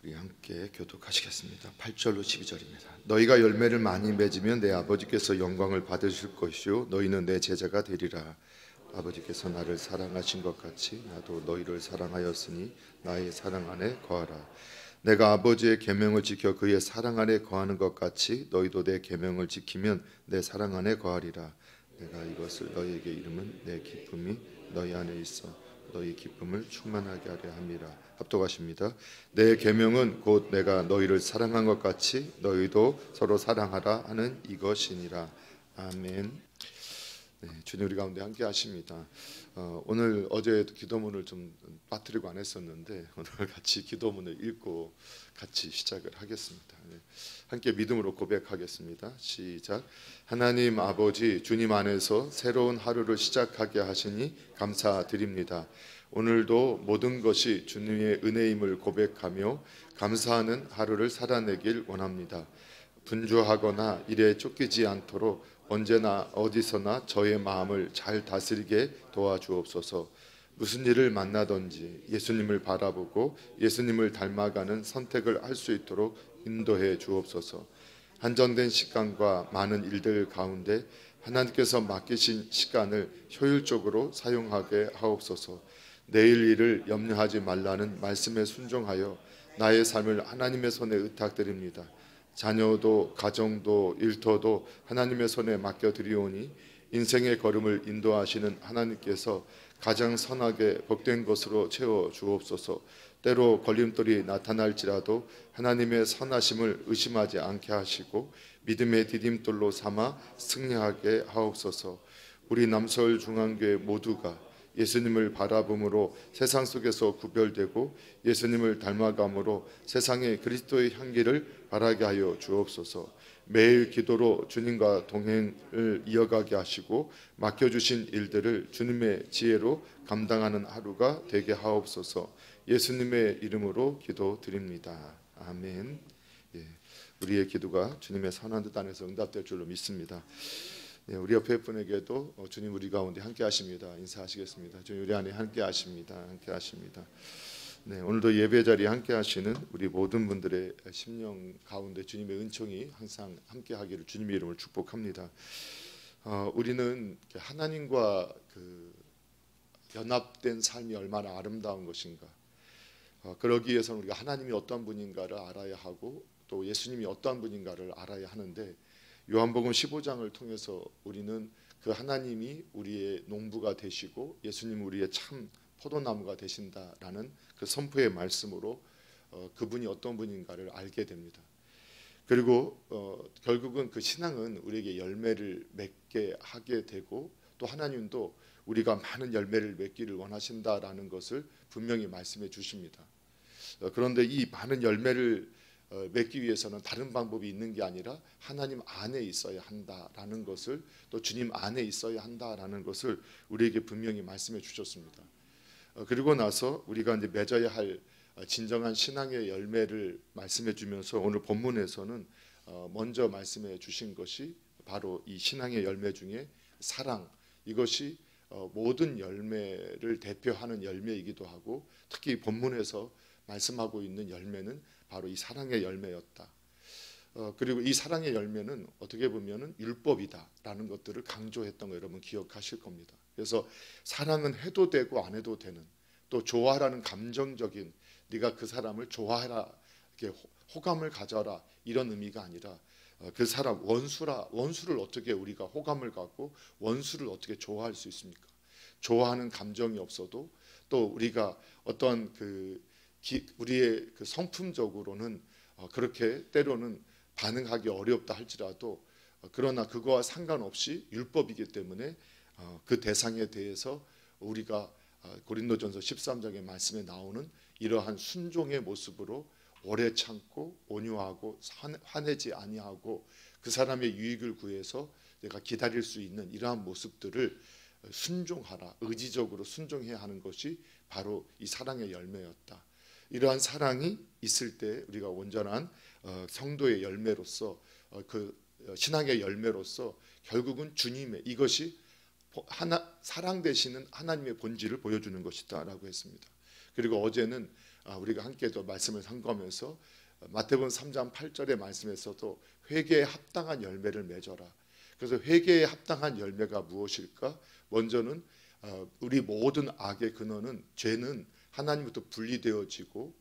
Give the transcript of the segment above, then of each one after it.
우리 함께 교독하시겠습니다. 8절로 12절입니다. 너희가 열매를 많이 맺으면 내 아버지께서 영광을 받으실 것이요 너희는 내 제자가 되리라. 아버지께서 나를 사랑하신 것 같이 나도 너희를 사랑하였으니 나의 사랑 안에 거하라. 내가 아버지의 계명을 지켜 그의 사랑 안에 거하는 것 같이 너희도 내 계명을 지키면 내 사랑 안에 거하리라. 내가 이것을 너희에게 이름은 내 기쁨이 너희 안에 있어 너희 기쁨을 충만하게 하려 함이라. 합독하십니다. 내 계명은 곧 내가 너희를 사랑한 것 같이 너희도 서로 사랑하라 하는 이것이니라. 아멘. 네, 주님 우리 가운데 함께 하십니다. 오늘 어제 기도문을 좀 빠뜨리고 안 했었는데 오늘 같이 기도문을 읽고 같이 시작을 하겠습니다. 네, 함께 믿음으로 고백하겠습니다. 시작. 하나님 아버지, 주님 안에서 새로운 하루를 시작하게 하시니 감사드립니다. 오늘도 모든 것이 주님의 은혜임을 고백하며 감사하는 하루를 살아내길 원합니다. 분주하거나 일에 쫓기지 않도록 언제나 어디서나 저의 마음을 잘 다스리게 도와주옵소서. 무슨 일을 만나든지 예수님을 바라보고 예수님을 닮아가는 선택을 할 수 있도록 인도해 주옵소서. 한정된 시간과 많은 일들 가운데 하나님께서 맡기신 시간을 효율적으로 사용하게 하옵소서. 내일 일을 염려하지 말라는 말씀에 순종하여 나의 삶을 하나님의 손에 의탁드립니다. 자녀도 가정도 일터도 하나님의 손에 맡겨드리오니 인생의 걸음을 인도하시는 하나님께서 가장 선하게 복된 것으로 채워 주옵소서. 때로 걸림돌이 나타날지라도 하나님의 선하심을 의심하지 않게 하시고 믿음의 디딤돌로 삼아 승리하게 하옵소서. 우리 남서울 중앙교회 모두가 예수님을 바라봄으로 세상 속에서 구별되고 예수님을 닮아감으로 세상의 그리스도의 향기를 바라게 하여 주옵소서. 매일 기도로 주님과 동행을 이어가게 하시고 맡겨주신 일들을 주님의 지혜로 감당하는 하루가 되게 하옵소서. 예수님의 이름으로 기도드립니다. 아멘. 예, 우리의 기도가 주님의 선한 뜻 안에서 응답될 줄로 믿습니다. 네, 우리 옆에 분에게도 주님 우리 가운데 함께 하십니다. 인사하시겠습니다. 주님 우리 안에 함께 하십니다. 함께 하십니다. 네, 오늘도 예배 자리에 함께 하시는 우리 모든 분들의 심령 가운데 주님의 은총이 항상 함께 하기를 주님의 이름으로 축복합니다. 우리는 하나님과 연합된 삶이 얼마나 아름다운 것인가. 그러기 위해서는 우리가 하나님이 어떤 분인가를 알아야 하고 또 예수님이 어떤 분인가를 알아야 하는데 요한복음 15장을 통해서 우리는 그 하나님이 우리의 농부가 되시고 예수님 우리의 참 포도나무가 되신다라는 그 선포의 말씀으로 그분이 어떤 분인가를 알게 됩니다. 그리고 결국은 그 신앙은 우리에게 열매를 맺게 하게 되고 또 하나님도 우리가 많은 열매를 맺기를 원하신다라는 것을 분명히 말씀해 주십니다. 그런데 이 많은 열매를 맺기 위해서는 다른 방법이 있는 게 아니라 하나님 안에 있어야 한다라는 것을 또 주님 안에 있어야 한다라는 것을 우리에게 분명히 말씀해 주셨습니다. 그리고 나서 우리가 이제 맺어야 할 진정한 신앙의 열매를 말씀해 주면서 오늘 본문에서는 먼저 말씀해 주신 것이 바로 이 신앙의 열매 중에 사랑, 이것이 모든 열매를 대표하는 열매이기도 하고 특히 본문에서 말씀하고 있는 열매는 바로 이 사랑의 열매였다. 그리고 이 사랑의 열매는 어떻게 보면은 율법이다라는 것들을 강조했던 거 여러분 기억하실 겁니다. 그래서 사랑은 해도 되고 안 해도 되는, 또 좋아하라는 감정적인, 네가 그 사람을 좋아해라, 이렇게 호감을 가져라, 이런 의미가 아니라 그 사람 원수를 어떻게 우리가 호감을 갖고 원수를 어떻게 좋아할 수 있습니까? 좋아하는 감정이 없어도 또 우리가 어떤 우리의 그 성품적으로는 그렇게 때로는 반응하기 어렵다 할지라도 그러나 그거와 상관없이 율법이기 때문에 그 대상에 대해서 우리가 고린도전서 13장의 말씀에 나오는 이러한 순종의 모습으로 오래 참고 온유하고 화내지 아니하고 그 사람의 유익을 구해서 내가 기다릴 수 있는 이러한 모습들을 순종하라, 의지적으로 순종해야 하는 것이 바로 이 사랑의 열매였다. 이러한 사랑이 있을 때 우리가 온전한 성도의 열매로서 그 신앙의 열매로서 결국은 주님의 이것이 사랑 되시는 하나님의 본질을 보여주는 것이다라고 했습니다. 그리고 어제는 우리가 함께 또 말씀을 상고하면서 마태복음 3장 8절의 말씀에서도 회개에 합당한 열매를 맺어라. 그래서 회개에 합당한 열매가 무엇일까? 먼저는 우리 모든 악의 근원은, 죄는 하나님부터 분리되어지고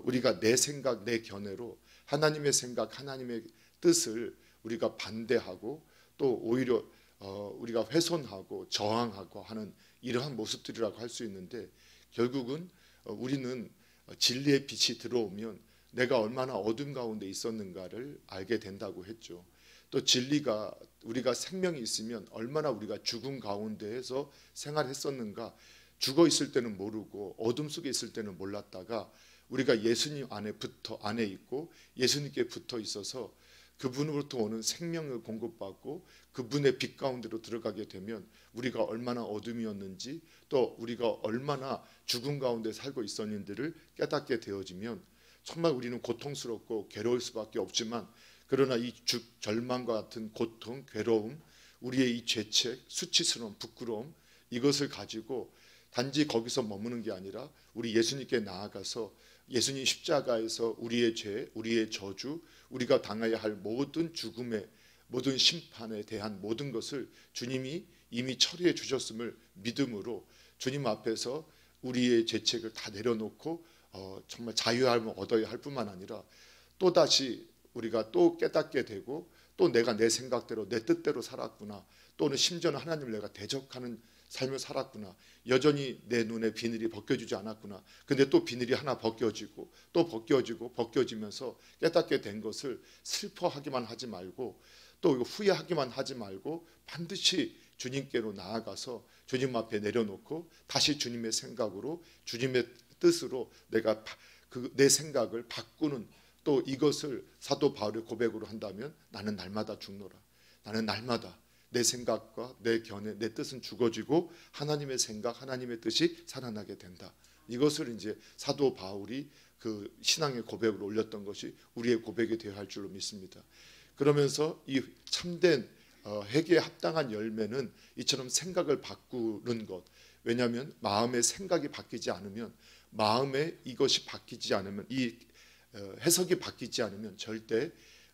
우리가 내 생각, 내 견해로 하나님의 생각, 하나님의 뜻을 우리가 반대하고 또 오히려 우리가 훼손하고 저항하고 하는 이러한 모습들이라고 할 수 있는데, 결국은 우리는 진리의 빛이 들어오면 내가 얼마나 어둠 가운데 있었는가를 알게 된다고 했죠. 또 진리가, 우리가 생명이 있으면 얼마나 우리가 죽음 가운데에서 생활했었는가, 죽어 있을 때는 모르고 어둠 속에 있을 때는 몰랐다가 우리가 예수님 안에 있고 예수님께 붙어 있어서 그분으로부터 오는 생명을 공급받고 그분의 빛 가운데로 들어가게 되면 우리가 얼마나 어둠이었는지, 또 우리가 얼마나 죽음 가운데 살고 있었는지를 깨닫게 되어지면 정말 우리는 고통스럽고 괴로울 수밖에 없지만, 그러나 이 절망과 같은 고통, 괴로움, 우리의 이 죄책, 수치스러움, 부끄러움, 이것을 가지고 단지 거기서 머무는 게 아니라 우리 예수님께 나아가서 예수님 십자가에서 우리의 죄, 우리의 저주, 우리가 당해야 할 모든 죽음의 모든 심판에 대한 모든 것을 주님이 이미 처리해 주셨음을 믿음으로 주님 앞에서 우리의 죄책을 다 내려놓고 정말 자유함을 얻어야 할 뿐만 아니라, 또다시 우리가 또 깨닫게 되고, 또 내가 내 생각대로 내 뜻대로 살았구나, 또는 심지어는 하나님을 내가 대적하는 삶을 살았구나, 여전히 내 눈에 비늘이 벗겨지지 않았구나, 근데 또 비늘이 하나 벗겨지고 또 벗겨지고 벗겨지면서 깨닫게 된 것을 슬퍼하기만 하지 말고, 또 후회하기만 하지 말고 반드시 주님께로 나아가서 주님 앞에 내려놓고 다시 주님의 생각으로, 주님의 뜻으로 내가 내 생각을 바꾸는, 또 이것을 사도 바울의 고백으로 한다면 나는 날마다 죽노라. 나는 날마다 내 생각과 내 견해, 내 뜻은 죽어지고 하나님의 생각, 하나님의 뜻이 살아나게 된다. 이것을 이제 사도 바울이 그 신앙의 고백으로 올렸던 것이 우리의 고백이 되어야 할 줄로 믿습니다. 그러면서 이 참된 회개에 합당한 열매는 이처럼 생각을 바꾸는 것. 왜냐하면 마음의 생각이 바뀌지 않으면, 마음에 이것이 바뀌지 않으면, 이 해석이 바뀌지 않으면 절대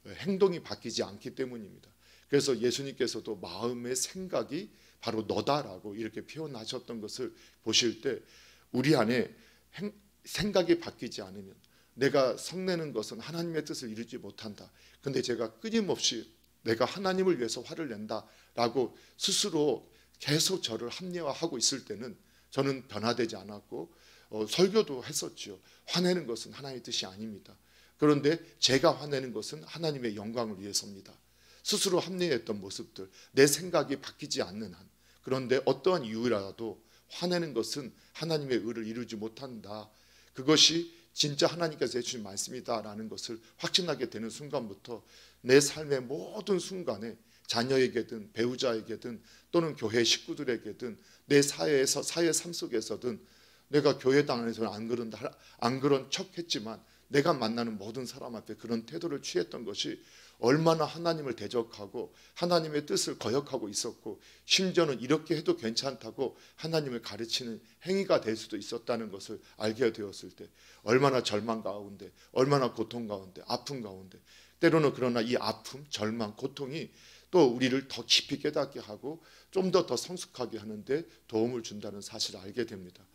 행동이 바뀌지 않기 때문입니다. 그래서 예수님께서도 마음의 생각이 바로 너다라고 이렇게 표현하셨던 것을 보실 때, 우리 안에 생각이 바뀌지 않으면 내가 성내는 것은 하나님의 뜻을 이루지 못한다. 근데 제가 끊임없이 내가 하나님을 위해서 화를 낸다라고 스스로 계속 저를 합리화하고 있을 때는 저는 변화되지 않았고 설교도 했었죠. 화내는 것은 하나님의 뜻이 아닙니다. 그런데 제가 화내는 것은 하나님의 영광을 위해서입니다. 스스로 합리화했던 모습들, 내 생각이 바뀌지 않는 한, 그런데 어떠한 이유라도 화내는 것은 하나님의 의를 이루지 못한다. 그것이 진짜 하나님께서 해주신 말씀이다라는 것을 확신하게 되는 순간부터 내 삶의 모든 순간에 자녀에게든 배우자에게든 또는 교회 식구들에게든 내 사회 삶 속에서든, 내가 교회당 안에서는 안 그런 척했지만 내가 만나는 모든 사람 앞에 그런 태도를 취했던 것이 얼마나 하나님을 대적하고 하나님의 뜻을 거역하고 있었고, 심지어는 이렇게 해도 괜찮다고 하나님을 가르치는 행위가 될 수도 있었다는 것을 알게 되었을 때 얼마나 절망 가운데, 얼마나 고통 가운데, 아픔 가운데, 때로는 그러나 이 아픔, 절망, 고통이 또 우리를 더 깊이 깨닫게 하고 좀 더 성숙하게 하는데 도움을 준다는 사실을 알게 됩니다.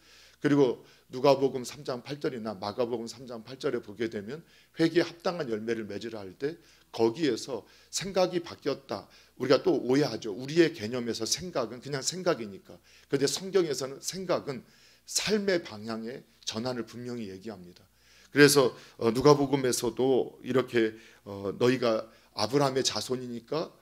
그리고 누가복음 3장 8절이나 마가복음 3장 8절에 보게 되면 회개에 합당한 열매를 맺으라 할 때 거기에서 생각이 바뀌었다. 우리가 또 오해하죠. 우리의 개념에서 생각은 그냥 생각이니까. 그런데 성경에서는 생각은 삶의 방향의 전환을 분명히 얘기합니다. 그래서 누가복음에서도 이렇게 너희가 아브라함의 자손이니까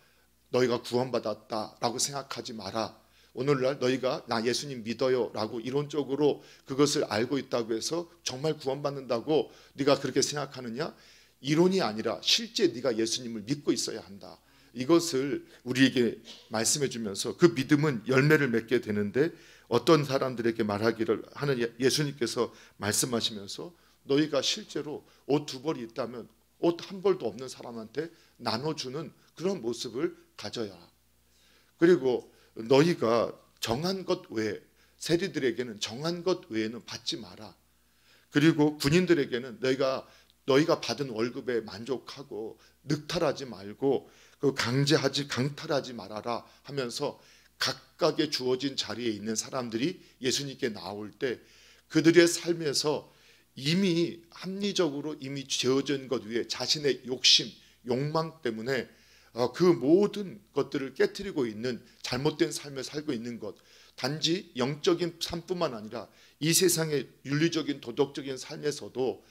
너희가 구원받았다라고 생각하지 마라. 오늘날 너희가 나 예수님 믿어요 라고 이론적으로 그것을 알고 있다고 해서 정말 구원받는다고 네가 그렇게 생각하느냐? 이론이 아니라 실제 네가 예수님을 믿고 있어야 한다. 이것을 우리에게 말씀해 주면서 그 믿음은 열매를 맺게 되는데, 어떤 사람들에게 말하기를 하는 예수님께서 말씀하시면서 너희가 실제로 옷 2벌이 있다면 옷 1벌도 없는 사람한테 나눠주는 그런 모습을 가져야. 그리고 너희가 정한 것 외에, 세리들에게는 정한 것 외에는 받지 마라. 그리고 군인들에게는 너희가 받은 월급에 만족하고 늑탈하지 말고 강탈하지 말아라 하면서 각각의 주어진 자리에 있는 사람들이 예수님께 나올 때 그들의 삶에서 이미 합리적으로 이미 지어진 것 위에 자신의 욕심, 욕망 때문에 그 모든 것들을 깨트리고 있는 잘못된 삶을 살고 있는 것, 단지 영적인 삶뿐만 아니라 이 세상의 윤리적인 도덕적인 삶에서도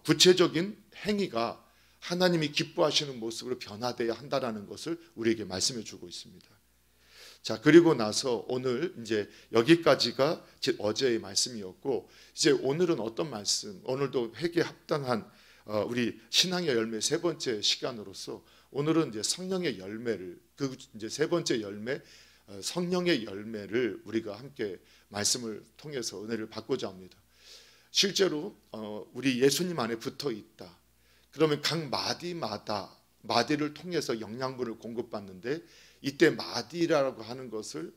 구체적인 행위가 하나님이 기뻐하시는 모습으로 변화되어야 한다는 것을 우리에게 말씀해 주고 있습니다. 자, 그리고 나서 오늘 이제 여기까지가 어제의 말씀이었고, 이제 오늘은 어떤 말씀? 오늘도 회개에 합당한 우리 신앙의 열매 세 번째 시간으로서 오늘은 이제 성령의 열매를, 그 이제 세 번째 열매, 성령의 열매를 우리가 함께 말씀을 통해서 은혜를 받고자 합니다. 실제로 우리 예수님 안에 붙어 있다. 그러면 각 마디를 통해서 영양분을 공급받는데, 이때 마디라고 하는 것을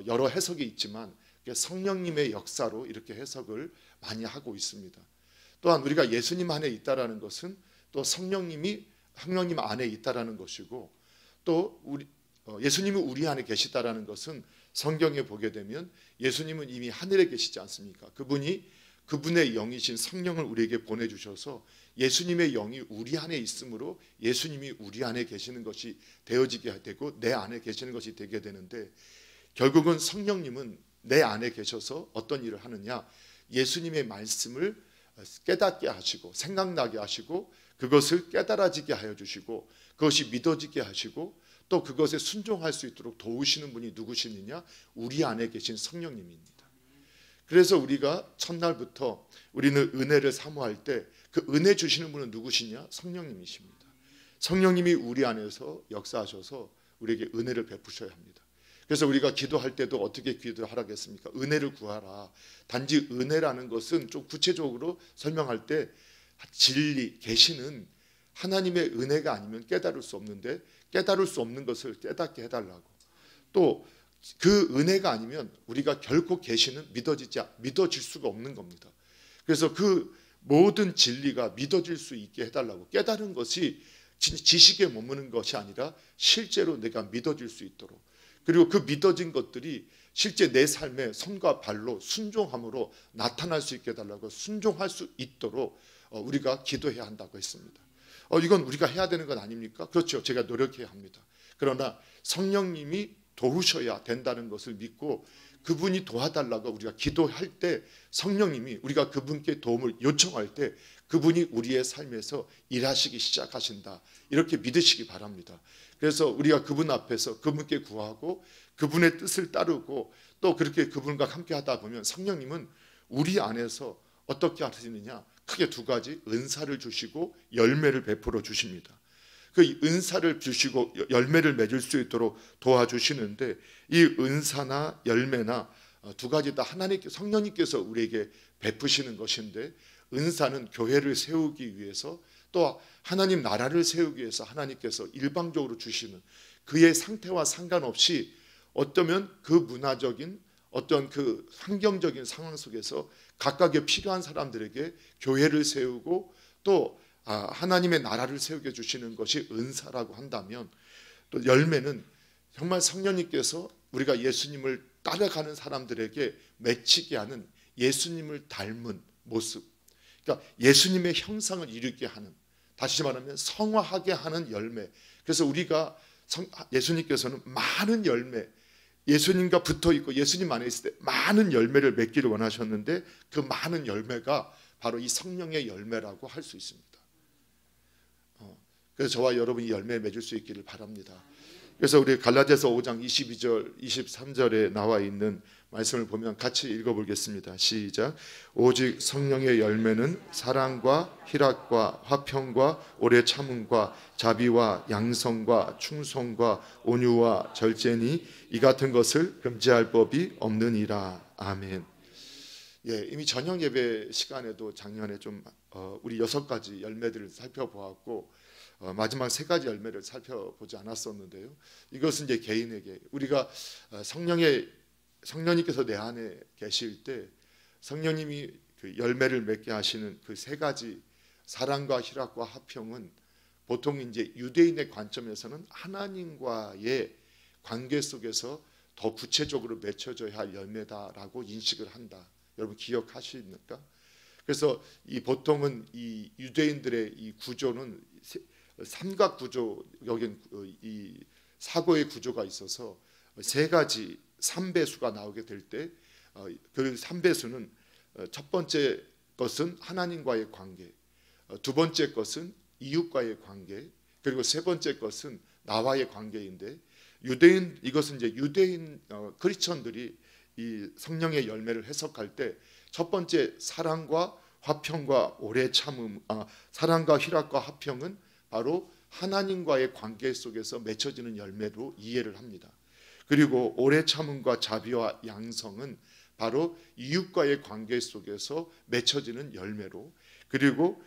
여러 해석이 있지만 성령님의 역사로 이렇게 해석을 많이 하고 있습니다. 또한 우리가 예수님 안에 있다라는 것은 또 성령님 안에 있다라는 것이고, 또 예수님이 우리 안에 계시다라는 것은 성경에 보게 되면 예수님은 이미 하늘에 계시지 않습니까? 그분의 영이신 성령을 우리에게 보내주셔서 예수님의 영이 우리 안에 있으므로 예수님이 우리 안에 계시는 것이 되어지게 되고 내 안에 계시는 것이 되게 되는데, 결국은 성령님은 내 안에 계셔서 어떤 일을 하느냐, 예수님의 말씀을 깨닫게 하시고 생각나게 하시고 그것을 깨달아지게 하여 주시고 그것이 믿어지게 하시고 또 그것에 순종할 수 있도록 도우시는 분이 누구시느냐? 우리 안에 계신 성령님입니다. 그래서 우리가 첫날부터 우리는 은혜를 사모할 때 그 은혜 주시는 분은 누구시냐? 성령님이십니다. 성령님이 우리 안에서 역사하셔서 우리에게 은혜를 베푸셔야 합니다. 그래서 우리가 기도할 때도 어떻게 기도하라겠습니까? 은혜를 구하라. 단지 은혜라는 것은 좀 구체적으로 설명할 때 진리, 계시는 하나님의 은혜가 아니면 깨달을 수 없는데, 깨달을 수 없는 것을 깨닫게 해달라고. 또 그 은혜가 아니면 우리가 결코 계시는 믿어질 수가 없는 겁니다. 그래서 그 모든 진리가 믿어질 수 있게 해달라고. 깨달은 것이 지식에 머무는 것이 아니라 실제로 내가 믿어질 수 있도록, 그리고 그 믿어진 것들이 실제 내 삶의 손과 발로 순종함으로 나타날 수 있게 해달라고, 순종할 수 있도록 우리가 기도해야 한다고 했습니다. 이건 우리가 해야 되는 것 아닙니까? 그렇죠. 제가 노력해야 합니다. 그러나 성령님이 도우셔야 된다는 것을 믿고 그분이 도와달라고 우리가 기도할 때 성령님이, 우리가 그분께 도움을 요청할 때 그분이 우리의 삶에서 일하시기 시작하신다, 이렇게 믿으시기 바랍니다. 그래서 우리가 그분 앞에서 그분께 구하고 그분의 뜻을 따르고 또 그렇게 그분과 함께 하다 보면 성령님은 우리 안에서 어떻게 하시느냐, 크게 두 가지, 은사를 주시고 열매를 베풀어 주십니다. 그 은사를 주시고 열매를 맺을 수 있도록 도와주시는데, 이 은사나 열매나 두 가지 다 성령님께서 우리에게 베푸시는 것인데, 은사는 교회를 세우기 위해서 또 하나님 나라를 세우기 위해서 하나님께서 일방적으로 주시는, 그의 상태와 상관없이 어쩌면 그 문화적인 어떤 그 환경적인 상황 속에서 각각의 필요한 사람들에게 교회를 세우고 또 하나님의 나라를 세우게 주시는 것이 은사라고 한다면, 또 열매는 정말 성령님께서 우리가 예수님을 따라가는 사람들에게 맺히게 하는 예수님을 닮은 모습, 그러니까 예수님의 형상을 이루게 하는, 다시 말하면 성화하게 하는 열매. 그래서 우리가 예수님께서는 많은 열매, 예수님과 붙어 있고 예수님 안에 있을 때 많은 열매를 맺기를 원하셨는데, 그 많은 열매가 바로 이 성령의 열매라고 할 수 있습니다. 그래서 저와 여러분이 열매 맺을 수 있기를 바랍니다. 그래서 우리 갈라디아서 5장 22절 23절에 나와 있는 말씀을 보면 같이 읽어보겠습니다. 시작. 오직 성령의 열매는 사랑과 희락과 화평과 오래 참음과 자비와 양성과 충성과 온유와 절제니 이 같은 것을 금지할 법이 없느니라. 아멘. 이미 저녁 예배 시간에도 작년에 좀 우리 6가지 열매들을 살펴보았고 마지막 3가지 열매를 살펴보지 않았었는데요. 이것은 이제 개인에게, 우리가 성령님께서 내 안에 계실 때 성령님이 그 열매를 맺게 하시는 그 세 가지 사랑과 희락과 화평은 보통 이제 유대인의 관점에서는 하나님과의 관계 속에서 더 구체적으로 맺혀져야 할 열매다라고 인식을 한다. 여러분 기억하십니까? 그래서 이 보통은 이 유대인들의 이 구조는 삼각 구조, 여긴 이 사고의 구조가 있어서 세 가지 3배수가 나오게 될 때 그 3배수는 첫 번째 것은 하나님과의 관계, 두 번째 것은 이웃과의 관계, 그리고 세 번째 것은 나와의 관계인데 이것은 이제 유대인 크리스천들이 이 성령의 열매를 해석할 때 첫 번째 사랑과 화평과 오래 참음, 사랑과 희락과 화평은 바로 하나님과의 관계 속에서 맺혀지는 열매로 이해를 합니다. 그리고 오래 참음과 자비와 양성은 바로 이웃과의 관계 속에서 맺혀지는 열매로, 그리고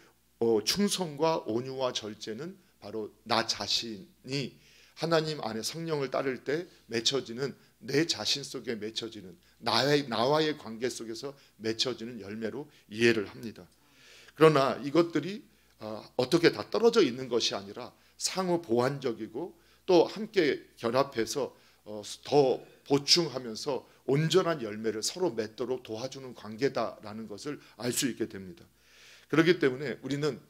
충성과 온유와 절제는 바로 나 자신이 하나님 안에 성령을 따를 때 맺혀지는, 내 자신 속에 맺혀지는 나와의 관계 속에서 맺혀지는 열매로 이해를 합니다. 그러나 이것들이 어떻게 다 떨어져 있는 것이 아니라 상호 보완적이고 또 함께 결합해서 더 보충하면서 온전한 열매를 서로 맺도록 도와주는 관계다라는 것을 알 수 있게 됩니다. 그렇기 때문에 우리는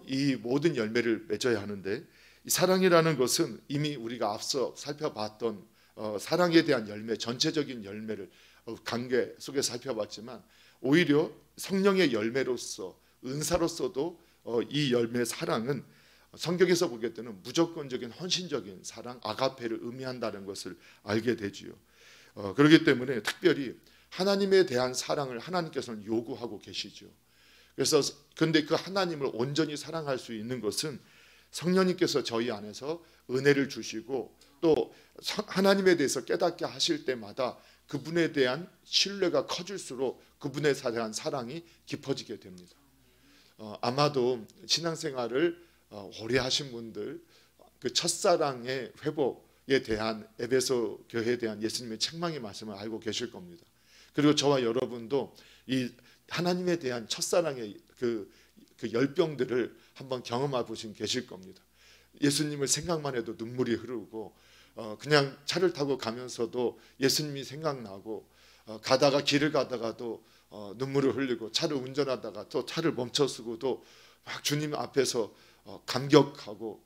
이 모든 열매를 맺어야 하는데, 이 사랑이라는 것은 이미 우리가 앞서 살펴봤던 사랑에 대한 열매, 전체적인 열매를 관계 속에 살펴봤지만, 오히려 성령의 열매로서 은사로서도 이 열매 사랑은 성경에서 보게 되는 무조건적인 헌신적인 사랑, 아가페를 의미한다는 것을 알게 되지요. 그렇기 때문에 특별히 하나님에 대한 사랑을 하나님께서는 요구하고 계시죠. 그래서 근데 그 하나님을 온전히 사랑할 수 있는 것은 성령님께서 저희 안에서 은혜를 주시고 또 하나님에 대해서 깨닫게 하실 때마다 그분에 대한 신뢰가 커질수록 그분에 대한 사랑이 깊어지게 됩니다. 아마도 신앙생활을 오래 하신 분들, 그 첫사랑의 회복에 대한 에베소 교회에 대한 예수님의 책망의 말씀을 알고 계실 겁니다. 그리고 저와 여러분도 이 하나님에 대한 첫사랑의 그 열병들을 한번 경험해 보신 계실 겁니다. 예수님을 생각만 해도 눈물이 흐르고 그냥 차를 타고 가면서도 예수님이 생각나고 가다가 길을 가다가도 눈물을 흘리고 차를 운전하다가 또 차를 멈춰서고도 막 주님 앞에서 감격하고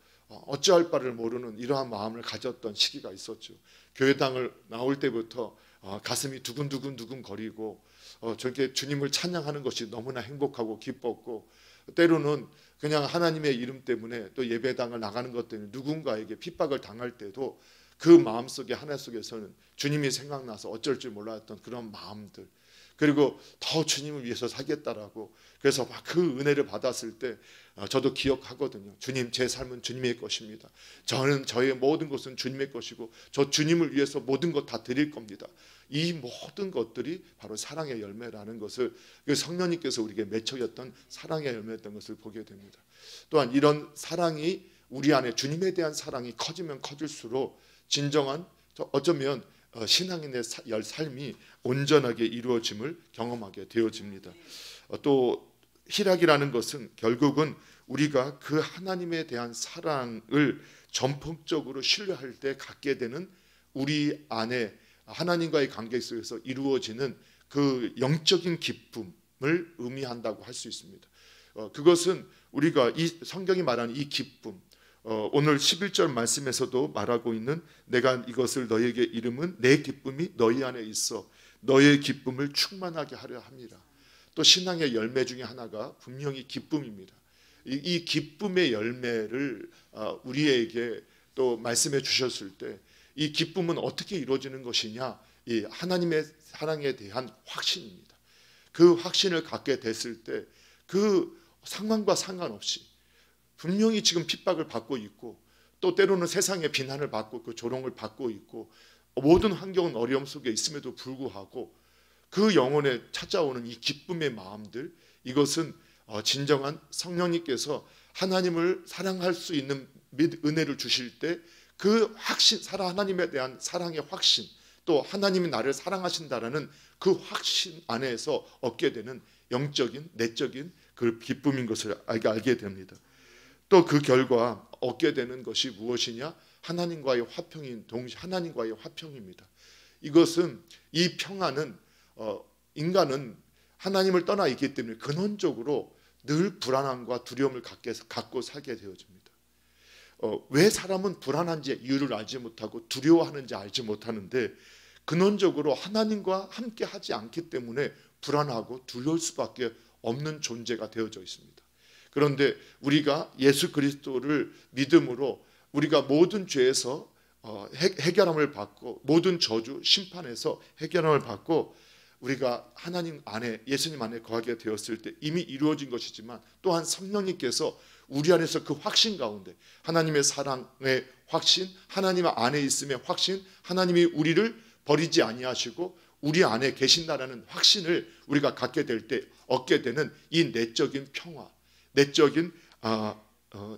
어찌할 바를 모르는 이러한 마음을 가졌던 시기가 있었죠. 교회당을 나올 때부터 가슴이 두근두근 거리고 저렇게 주님을 찬양하는 것이 너무나 행복하고 기뻤고, 때로는 그냥 하나님의 이름 때문에 또 예배당을 나가는 것 때문에 누군가에게 핍박을 당할 때도 그 마음속에 하나 속에서는 주님이 생각나서 어쩔 줄 몰랐던 그런 마음들, 그리고 더 주님을 위해서 살겠다라고, 그래서 막 그 은혜를 받았을 때 저도 기억하거든요. 주님, 제 삶은 주님의 것입니다. 저는 저의 모든 것은 주님의 것이고 저 주님을 위해서 모든 것 다 드릴 겁니다. 이 모든 것들이 바로 사랑의 열매라는 것을, 성령님께서 우리에게 맺혀졌던 사랑의 열매였던 것을 보게 됩니다. 또한 이런 사랑이 우리 안에 주님에 대한 사랑이 커지면 커질수록 진정한, 어쩌면 신앙인의 삶이 온전하게 이루어짐을 경험하게 되어집니다. 또 희락이라는 것은 결국은 우리가 그 하나님에 대한 사랑을 전폭적으로 신뢰할 때 갖게 되는, 우리 안에 하나님과의 관계 속에서 이루어지는 그 영적인 기쁨을 의미한다고 할 수 있습니다. 그것은 우리가 이 성경이 말하는 이 기쁨, 오늘 11절 말씀에서도 말하고 있는 내가 이것을 너에게 이름은 내 기쁨이 너희 안에 있어 너의 기쁨을 충만하게 하려 합니다. 또 신앙의 열매 중에 하나가 분명히 기쁨입니다. 이 기쁨의 열매를 우리에게 또 말씀해 주셨을 때 이 기쁨은 어떻게 이루어지는 것이냐, 이 하나님의 사랑에 대한 확신입니다. 그 확신을 갖게 됐을 때 그 상황과 상관없이 분명히 지금 핍박을 받고 있고 또 때로는 세상의 비난을 받고 그 조롱을 받고 있고 모든 환경은 어려움 속에 있음에도 불구하고 그 영혼에 찾아오는 이 기쁨의 마음들, 이것은 진정한 성령님께서 하나님을 사랑할 수 있는 은혜를 주실 때 그 확신, 하나님에 대한 사랑의 확신, 또 하나님이 나를 사랑하신다라는 그 확신 안에서 얻게 되는 영적인, 내적인 그 기쁨인 것을 알게 됩니다. 또 그 결과 얻게 되는 것이 무엇이냐? 하나님과의 화평인 동시 하나님과의 화평입니다. 이것은 이 평안은 인간은 하나님을 떠나 있기 때문에 근원적으로 늘 불안함과 두려움을 갖고 살게 되어집니다. 왜 사람은 불안한지 이유를 알지 못하고 두려워하는지 알지 못하는데 근원적으로 하나님과 함께 하지 않기 때문에 불안하고 두려울 수밖에 없는 존재가 되어져 있습니다. 그런데 우리가 예수 그리스도를 믿음으로 우리가 모든 죄에서 해결함을 받고 모든 저주 심판에서 해결함을 받고 우리가 하나님 안에 예수님 안에 거하게 되었을 때 이미 이루어진 것이지만 또한 성령님께서 우리 안에서 그 확신 가운데 하나님의 사랑의 확신, 하나님 안에 있음의 확신, 하나님이 우리를 버리지 아니하시고 우리 안에 계신다라는 확신을 우리가 갖게 될 때 얻게 되는 이 내적인 평화, 내적인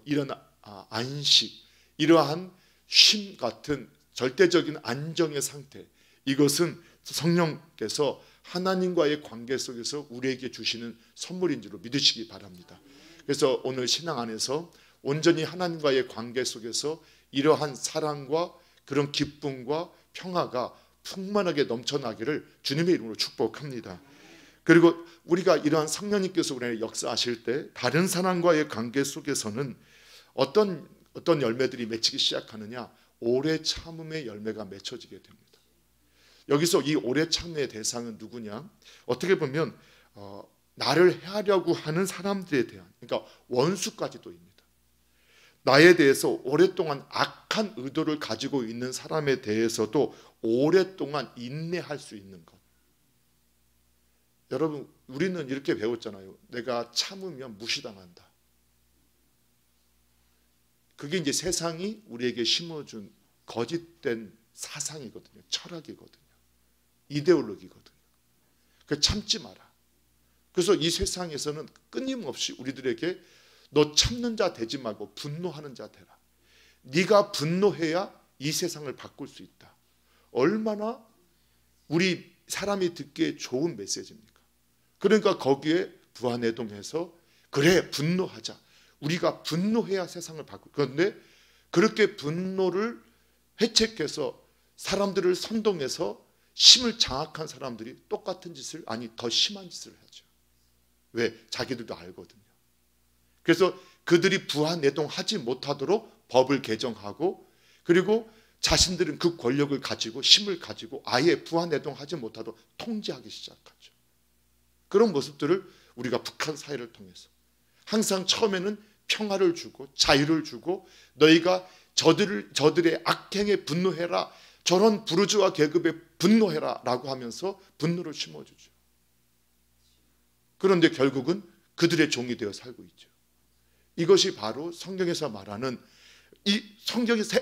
이런 안식, 이러한 쉼 같은 절대적인 안정의 상태, 이것은 성령께서 하나님과의 관계 속에서 우리에게 주시는 선물인 줄로 믿으시기 바랍니다. 그래서 오늘 신앙 안에서 온전히 하나님과의 관계 속에서 이러한 사랑과 그런 기쁨과 평화가 풍만하게 넘쳐나기를 주님의 이름으로 축복합니다. 그리고 우리가 이러한 성령님께서 우리에게 역사하실 때 다른 사람과의 관계 속에서는 어떤 열매들이 맺히기 시작하느냐? 오래 참음의 열매가 맺혀지게 됩니다. 여기서 이 오래 참음의 대상은 누구냐? 어떻게 보면 나를 해하려고 하는 사람들에 대한, 그러니까 원수까지도입니다. 나에 대해서 오랫동안 악한 의도를 가지고 있는 사람에 대해서도 오랫동안 인내할 수 있는 것. 여러분, 우리는 이렇게 배웠잖아요. 내가 참으면 무시당한다. 그게 이제 세상이 우리에게 심어준 거짓된 사상이거든요. 철학이거든요. 이데올로기거든요. 그 참지 마라. 그래서 이 세상에서는 끊임없이 우리들에게 너 참는 자 되지 말고 분노하는 자 되라. 네가 분노해야 이 세상을 바꿀 수 있다. 얼마나 우리 사람이 듣기에 좋은 메시지입니까? 그러니까 거기에 부안해동해서 그래 분노하자. 우리가 분노해야 세상을 바꿀. 그런데 그렇게 분노를 회책해서 사람들을 선동해서 심을 장악한 사람들이 똑같은 짓을, 아니 더 심한 짓을 하죠. 왜? 자기들도 알거든요. 그래서 그들이 부안해동하지 못하도록 법을 개정하고, 그리고 자신들은 그 권력을 가지고 힘을 가지고 아예 부안해동하지 못하도록 통제하기 시작하죠. 그런 모습들을 우리가 북한 사회를 통해서 항상 처음에는 평화를 주고 자유를 주고 너희가 저들의 악행에 분노해라, 저런 부르주아 계급에 분노해라 라고 하면서 분노를 심어주죠. 그런데 결국은 그들의 종이 되어 살고 있죠. 이것이 바로 성경에서 말하는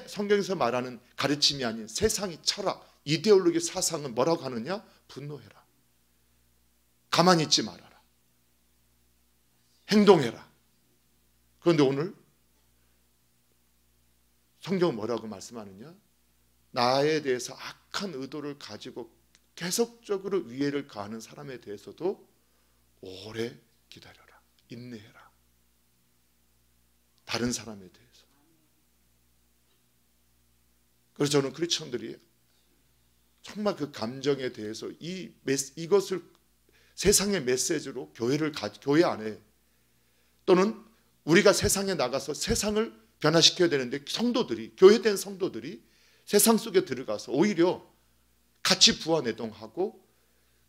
성경에서 말하는 가르침이 아닌 세상의 철학, 이데올로기 사상은 뭐라고 하느냐? 분노해라. 가만히 있지 말아라. 행동해라. 그런데 오늘 성경은 뭐라고 말씀하느냐? 나에 대해서 악한 의도를 가지고 계속적으로 위해를 가하는 사람에 대해서도 오래 기다려라. 인내해라. 다른 사람에 대해서. 그래서 저는 크리스천들이 정말 그 감정에 대해서 이것을 세상의 메시지로 교회 안에, 또는 우리가 세상에 나가서 세상을 변화시켜야 되는데 성도들이, 교회된 성도들이 세상 속에 들어가서 오히려 같이 부안해동하고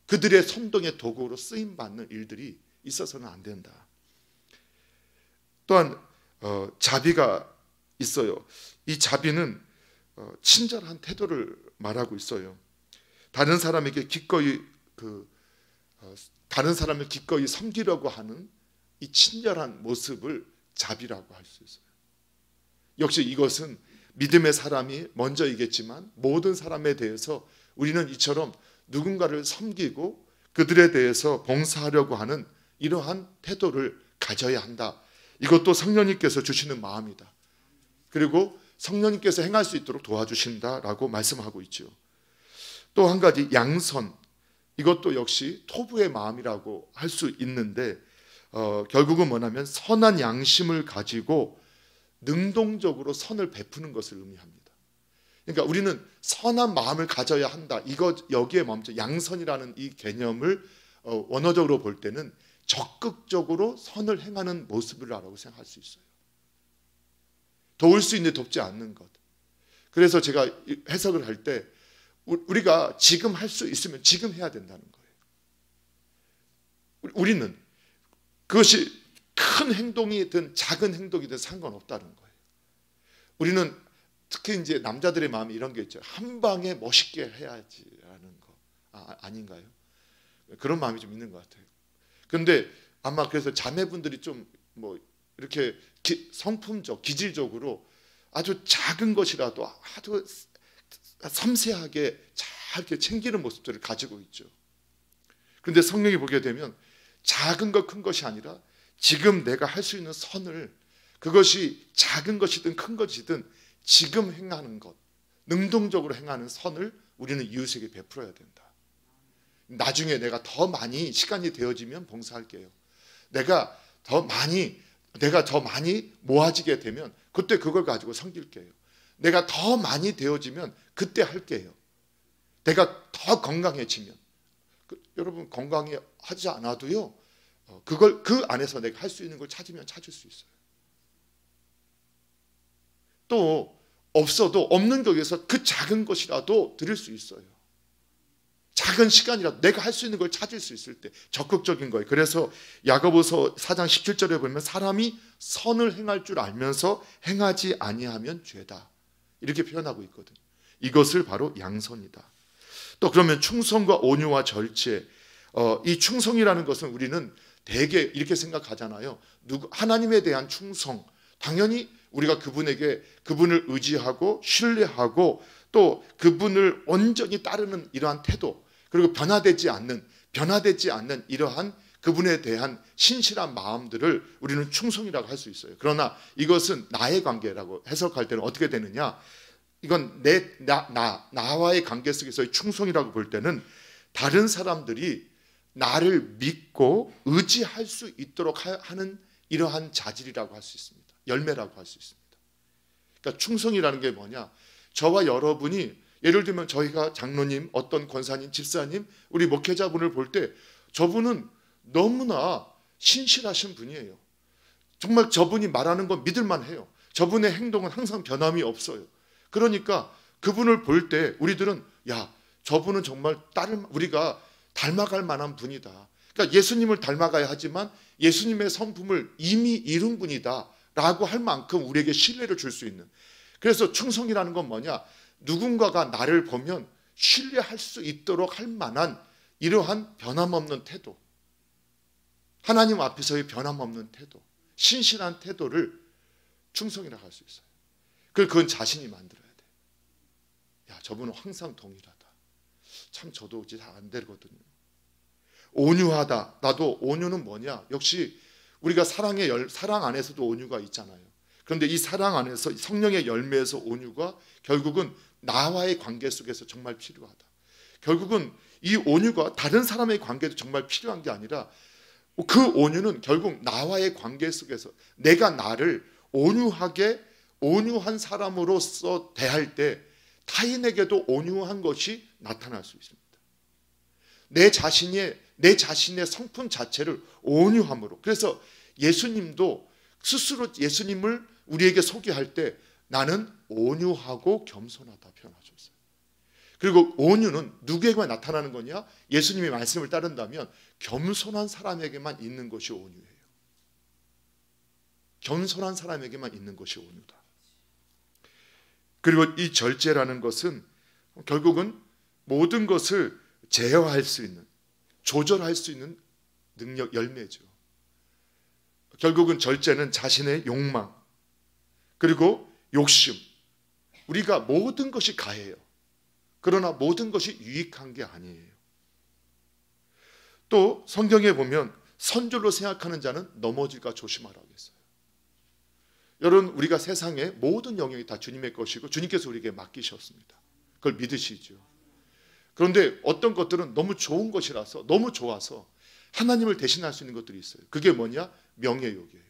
그들의 선동의 도구로 쓰임받는 일들이 있어서는 안 된다. 또한 자비가 있어요. 이 자비는 친절한 태도를 말하고 있어요. 다른 사람에게 다른 사람을 기꺼이 섬기려고 하는 이 친절한 모습을 자비라고 할 수 있어요. 역시 이것은 믿음의 사람이 먼저이겠지만 모든 사람에 대해서 우리는 이처럼 누군가를 섬기고 그들에 대해서 봉사하려고 하는 이러한 태도를 가져야 한다. 이것도 성령님께서 주시는 마음이다. 그리고 성령님께서 행할 수 있도록 도와주신다라고 말씀하고 있죠. 또 한 가지 양선, 이것도 역시 토부의 마음이라고 할 수 있는데 결국은 뭐냐면 선한 양심을 가지고 능동적으로 선을 베푸는 것을 의미합니다. 그러니까 우리는 선한 마음을 가져야 한다. 이거 여기에 멈춰 양선이라는 이 개념을 원어적으로 볼 때는 적극적으로 선을 행하는 모습이라고 생각할 수 있어요. 도울 수 있는데 돕지 않는 것. 그래서 제가 해석을 할 때 우리가 지금 할 수 있으면 지금 해야 된다는 거예요. 우리는 그것이 큰 행동이든 작은 행동이든 상관없다는 거예요. 우리는 특히 이제 남자들의 마음이 이런 게 있죠. 한 방에 멋있게 해야지라는 거. 아닌가요? 그런 마음이 좀 있는 것 같아요. 그런데 아마 그래서 자매분들이 좀 뭐 이렇게 성품적, 기질적으로 아주 작은 것이라도 아주 섬세하게 잘 이렇게 챙기는 모습들을 가지고 있죠. 그런데 성령이 보게 되면 작은 것, 큰 것이 아니라 지금 내가 할 수 있는 선을, 그것이 작은 것이든 큰 것이든 지금 행하는 것, 능동적으로 행하는 선을 우리는 이웃에게 베풀어야 된다. 나중에 내가 더 많이 시간이 되어지면 봉사할게요. 내가 더 많이 모아지게 되면 그때 그걸 가지고 섬길게요. 내가 더 많이 되어지면 그때 할게요. 내가 더 건강해지면 여러분 건강하지 않아도요. 그걸 그 안에서 내가 할 수 있는 걸 찾으면 찾을 수 있어요. 또 없어도 없는 격에서 그 작은 것이라도 드릴 수 있어요. 작은 시간이라도 내가 할 수 있는 걸 찾을 수 있을 때 적극적인 거예요. 그래서 야고보서 4장 17절에 보면 사람이 선을 행할 줄 알면서 행하지 아니하면 죄다. 이렇게 표현하고 있거든요. 이것을 바로 양선이다. 또 그러면 충성과 온유와 절제. 이 충성이라는 것은 우리는 대개 이렇게 생각하잖아요. 하나님에 대한 충성. 당연히 우리가 그분을 의지하고 신뢰하고 또 그분을 온전히 따르는 이러한 태도, 그리고 변화되지 않는 이러한 그분에 대한 신실한 마음들을 우리는 충성이라고 할 수 있어요. 그러나 이것은 나의 관계라고 해석할 때는 어떻게 되느냐? 이건 나와의 관계 속에서의 충성이라고 볼 때는 다른 사람들이 나를 믿고 의지할 수 있도록 하는 이러한 자질이라고 할 수 있습니다. 열매라고 할 수 있습니다. 그러니까 충성이라는 게 뭐냐? 저와 여러분이 예를 들면 저희가 장로님, 어떤 권사님, 집사님, 우리 목회자분을 볼 때 저분은 너무나 신실하신 분이에요. 정말 저분이 말하는 건 믿을만 해요. 저분의 행동은 항상 변함이 없어요. 그러니까 그분을 볼 때 우리들은 야, 저분은 정말 우리가 닮아갈 만한 분이다. 그러니까 예수님을 닮아가야 하지만 예수님의 성품을 이미 이룬 분이다 라고 할 만큼 우리에게 신뢰를 줄 수 있는. 그래서 충성이라는 건 뭐냐? 누군가가 나를 보면 신뢰할 수 있도록 할 만한 이러한 변함없는 태도, 하나님 앞에서의 변함없는 태도, 신실한 태도를 충성이라고 할 수 있어요. 그건 자신이 만들어야 돼. 야, 저분은 항상 동일하다. 참 저도 잘 안 되거든요. 온유하다. 나도 온유는 뭐냐? 역시 우리가 사랑 안에서도 온유가 있잖아요. 그런데 이 사랑 안에서 성령의 열매에서 온유가 결국은 나와의 관계 속에서 정말 필요하다. 결국은 이 온유가 다른 사람의 관계도 정말 필요한 게 아니라 그 온유는 결국 나와의 관계 속에서 내가 나를 온유한 사람으로서 대할 때 타인에게도 온유한 것이 나타날 수 있습니다. 내 자신의 성품 자체를 온유함으로. 그래서 예수님도 스스로 예수님을 우리에게 소개할 때 나는 온유하고 겸손하다 표현하셨어요. 그리고 온유는 누구에게만 나타나는 거냐? 예수님의 말씀을 따른다면 겸손한 사람에게만 있는 것이 온유예요. 겸손한 사람에게만 있는 것이 온유다. 그리고 이 절제라는 것은 결국은 모든 것을 제어할 수 있는, 조절할 수 있는 능력, 열매죠. 결국은 절제는 자신의 욕망, 그리고 욕심, 우리가 모든 것이 가해요. 그러나 모든 것이 유익한 게 아니에요. 또 성경에 보면 선줄로 생각하는 자는 넘어질까 조심하라고 했어요. 여러분, 우리가 세상의 모든 영역이 다 주님의 것이고 주님께서 우리에게 맡기셨습니다. 그걸 믿으시죠. 그런데 어떤 것들은 너무 좋은 것이라서, 너무 좋아서 하나님을 대신할 수 있는 것들이 있어요. 그게 뭐냐? 명예욕이에요.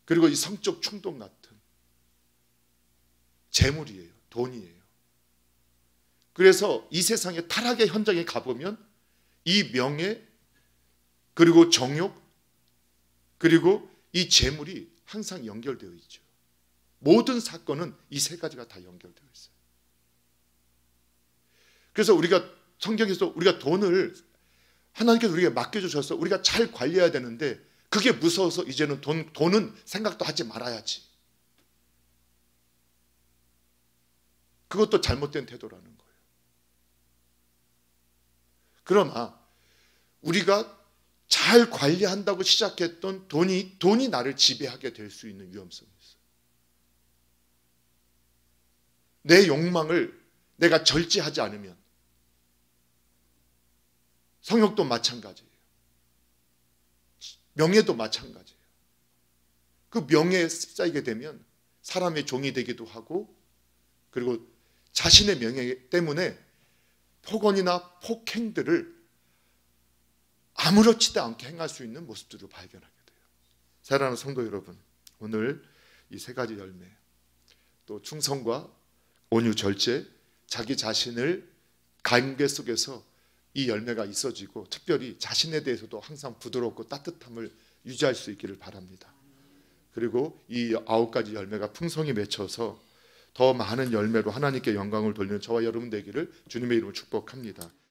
그리고 이 성적 충동 같은 재물이에요. 돈이에요. 그래서 이 세상의 타락의 현장에 가보면 이 명예, 그리고 정욕, 그리고 이 재물이 항상 연결되어 있죠. 모든 사건은 이 세 가지가 다 연결되어 있어요. 그래서 우리가 성경에서 우리가 돈을 하나님께서 우리에게 맡겨주셔서 우리가 잘 관리해야 되는데, 그게 무서워서 이제는 돈은 생각도 하지 말아야지. 그것도 잘못된 태도라는 거예요. 그러나 우리가 잘 관리한다고 시작했던 돈이 나를 지배하게 될 수 있는 위험성이 있어요. 내 욕망을 내가 절제하지 않으면, 성욕도 마찬가지예요. 명예도 마찬가지예요. 그 명예에 쌓이게 되면 사람의 종이 되기도 하고, 그리고 자신의 명예 때문에 폭언이나 폭행들을 아무렇지도 않게 행할 수 있는 모습들을 발견하게 돼요. 사랑하는 성도 여러분, 오늘 이 세 가지 열매, 또 충성과 온유, 절제, 자기 자신을 관계 속에서 이 열매가 있어지고, 특별히 자신에 대해서도 항상 부드럽고 따뜻함을 유지할 수 있기를 바랍니다. 그리고 이 9가지 열매가 풍성히 맺혀서 더 많은 열매로 하나님께 영광을 돌리는 저와 여러분 되기를 주님의 이름으로 축복합니다.